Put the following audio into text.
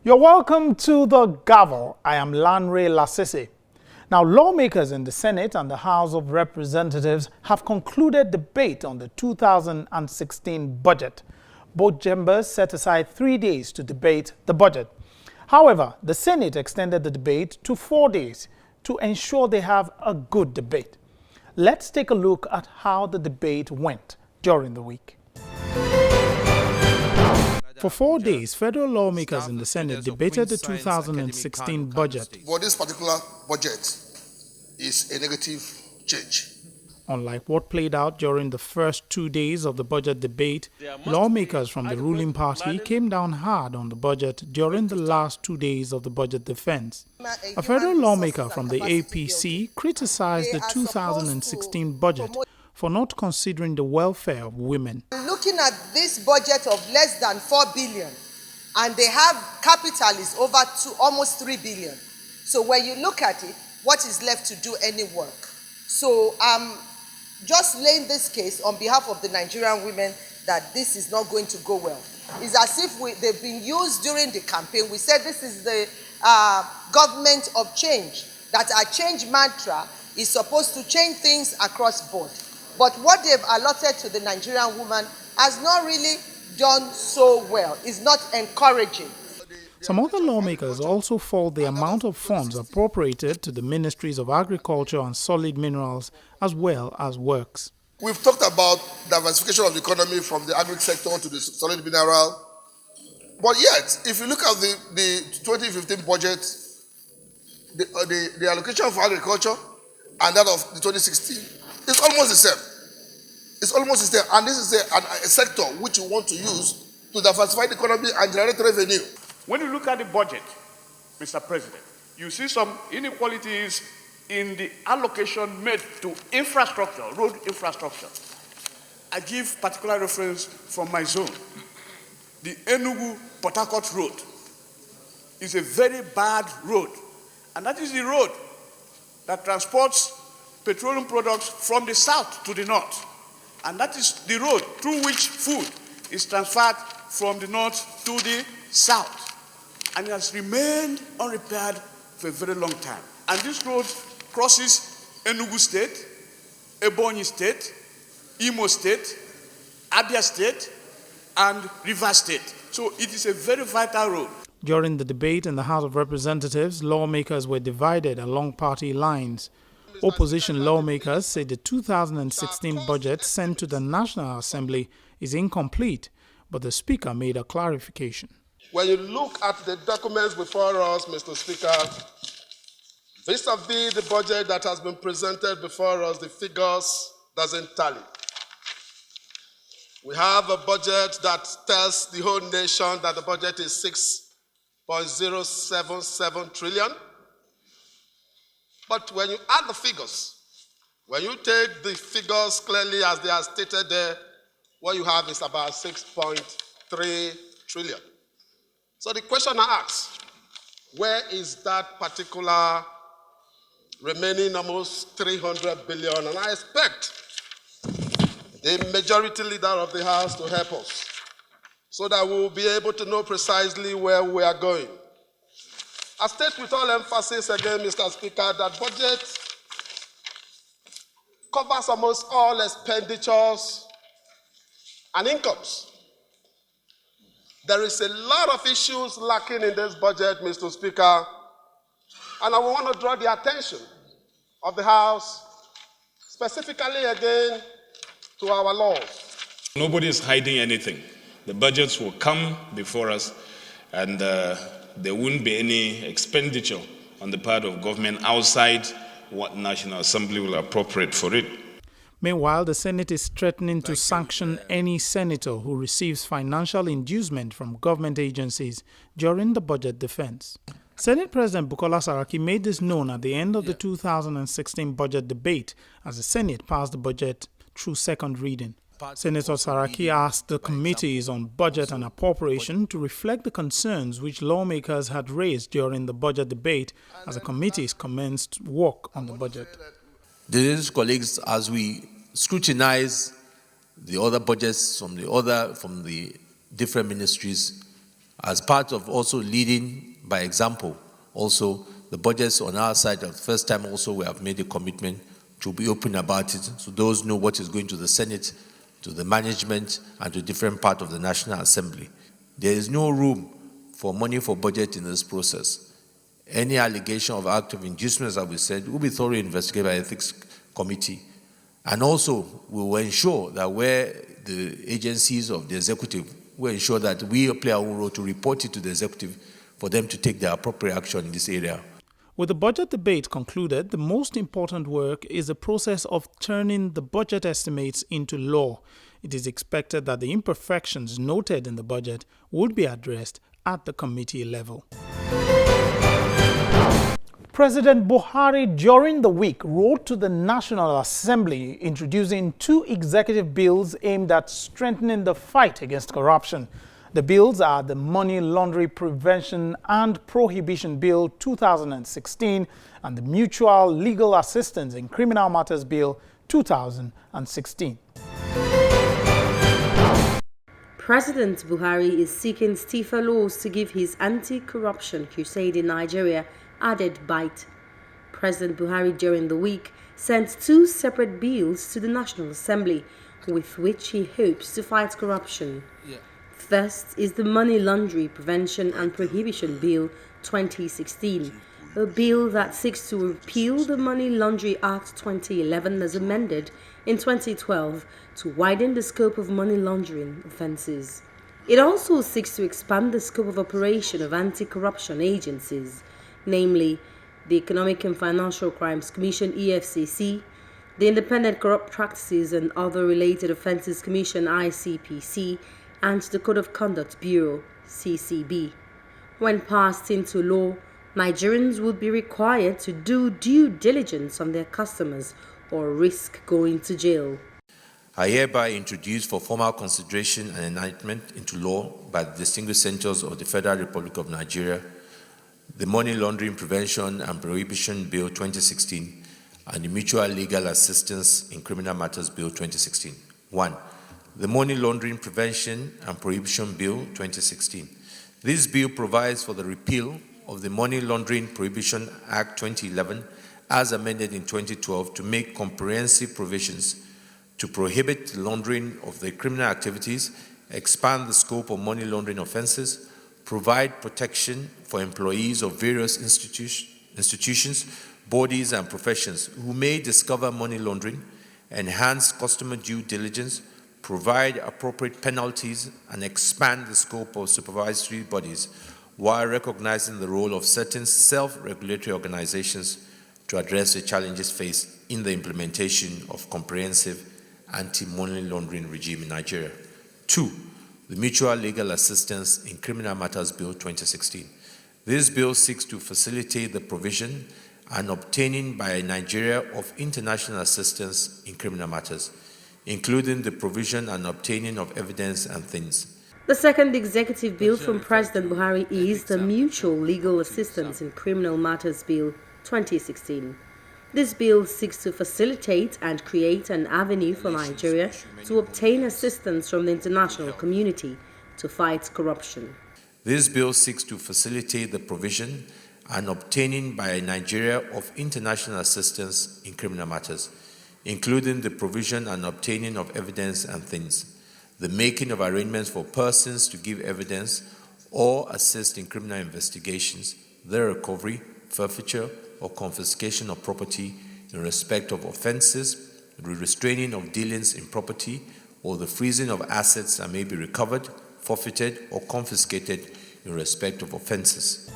You're welcome to the Gavel. I am Lanre Lasese. Now, lawmakers in the Senate and the House of Representatives have concluded debate on the 2016 budget. Both chambers set aside 3 days to debate the budget. However, the Senate extended the debate to 4 days to ensure they have a good debate. Let's take a look at how the debate went during the week. For 4 days, federal lawmakers in the Senate debated the 2016 budget. For this particular budget is a negative change. Unlike what played out during the first 2 days of the budget debate, lawmakers from the ruling party came down hard on the budget during the last 2 days of the budget defense. A federal lawmaker from the APC criticized the 2016 budget for not considering the welfare of women. Looking at this budget of less than 4 billion, and they have capital is over almost 3 billion. So when you look at it, what is left to do any work? So I'm just laying this case on behalf of the Nigerian women that this is not going to go well. It's as if they've been used during the campaign. We said this is the government of change, that our change mantra is supposed to change things across board. But what they've allotted to the Nigerian woman has not really done so well. It's not encouraging. Some other lawmakers also fault the amount of funds appropriated to the Ministries of Agriculture and Solid Minerals as well as Works. We've talked about diversification of the economy from the agri sector to the solid mineral. But yet, if you look at the 2015 budget, the allocation for agriculture and that of the 2016, it's almost the same. It's almost the same. And this is a sector which you want to use to diversify the economy and generate revenue. When you look at the budget, Mr. President, you see some inequalities in the allocation made to infrastructure, road infrastructure. I give particular reference from my zone. The Enugu-Port Harcourt road is a very bad road. And that is the road that transports petroleum products from the south to the north. And that is the road through which food is transferred from the north to the south. And it has remained unrepaired for a very long time. And this road crosses Enugu State, Ebonyi State, Imo State, Abia State, and Rivers State. So it is a very vital road. During the debate in the House of Representatives, lawmakers were divided along party lines. Opposition lawmakers say the 2016 budget sent to the National Assembly is incomplete, but the Speaker made a clarification. When you look at the documents before us, Mr. Speaker, vis-a-vis the budget that has been presented before us, the figures doesn't tally. We have a budget that tells the whole nation that the budget is 6.077 trillion. But when you add the figures, when you take the figures clearly as they are stated there, what you have is about 6.3 trillion. So the question I ask, where is that particular remaining almost 300 billion? And I expect the majority leader of the House to help us so that we will be able to know precisely where we are going. I state with all emphasis again, Mr. Speaker, that budget covers almost all expenditures and incomes. There is a lot of issues lacking in this budget, Mr. Speaker, and I want to draw the attention of the House, specifically again, to our laws. Nobody is hiding anything. The budgets will come before us, and there won't be any expenditure on the part of government outside what National Assembly will appropriate for it. Meanwhile, the Senate is threatening to sanction any senator who receives financial inducement from government agencies during the budget defense. Senate President BUKOLA SARAKI made this known at the end of the 2016 budget debate as the Senate passed the budget through second reading. Senator SARAKI asked the committees on budget and appropriation to reflect the concerns which lawmakers had raised during the budget debate as the committees commenced work on the budget. Distinguished colleagues, as we scrutinize the other budgets from the different ministries, As part of also leading by example, also the budgets on our side, the first time also we have made a commitment to be open about it, so those know what is going to the Senate, to the management, and to different parts of the National Assembly. There is no room for money for budget in this process. Any allegation of act of inducement, as we said, will be thoroughly investigated by the Ethics Committee. And also, we will ensure that where the agencies of the executive will ensure that we play our own role to report it to the executive for them to take the appropriate action in this area. With the budget debate concluded, the most important work is the process of turning the budget estimates into law. It is expected that the imperfections noted in the budget would be addressed at the committee level. President Buhari during the week wrote to the National Assembly introducing 2 executive bills aimed at strengthening the fight against corruption. The bills are the Money Laundering Prevention and Prohibition Bill 2016 and the Mutual Legal Assistance in Criminal Matters Bill 2016. President Buhari is seeking stiffer laws to give his anti-corruption crusade in Nigeria added bite. President Buhari during the week sent 2 separate bills to the National Assembly with which he hopes to fight corruption. First is the Money Laundering Prevention and Prohibition Bill 2016, a bill that seeks to repeal the Money Laundering Act 2011 as amended in 2012 to widen the scope of money laundering offences. It also seeks to expand the scope of operation of anti-corruption agencies, namely the Economic and Financial Crimes Commission (EFCC), the Independent Corrupt Practices and Other Related Offences Commission (ICPC), and the Code of Conduct Bureau (CCB). When passed into law, Nigerians would be required to do due diligence on their customers or risk going to jail. I hereby introduce for formal consideration and enactment into law by the distinguished senators of the Federal Republic of Nigeria the Money Laundering Prevention and Prohibition Bill 2016 and the Mutual Legal Assistance in Criminal Matters Bill 2016. 1. The Money Laundering Prevention and Prohibition Bill 2016. This bill provides for the repeal of the Money Laundering Prohibition Act 2011 as amended in 2012 to make comprehensive provisions to prohibit the laundering of the criminal activities, expand the scope of money laundering offenses, provide protection for employees of various institutions, bodies, and professions who may discover money laundering, enhance customer due diligence, provide appropriate penalties, and expand the scope of supervisory bodies while recognizing the role of certain self-regulatory organizations to address the challenges faced in the implementation of comprehensive anti-money laundering regime in Nigeria. 2. The Mutual Legal Assistance in Criminal Matters Bill 2016. This bill seeks to facilitate the provision and obtaining by Nigeria of international assistance in criminal matters, including the provision and obtaining of evidence and things. The second executive bill from President Buhari is the Mutual Legal Assistance in Criminal Matters Bill 2016. This bill seeks to facilitate and create an avenue for Nigeria to obtain assistance from the international community to fight corruption. This bill seeks to facilitate the provision and obtaining by Nigeria of international assistance in criminal matters, including the provision and obtaining of evidence and things, the making of arrangements for persons to give evidence or assist in criminal investigations, the recovery, forfeiture, or confiscation of property in respect of offenses, the restraining of dealings in property, or the freezing of assets that may be recovered, forfeited, or confiscated in respect of offenses.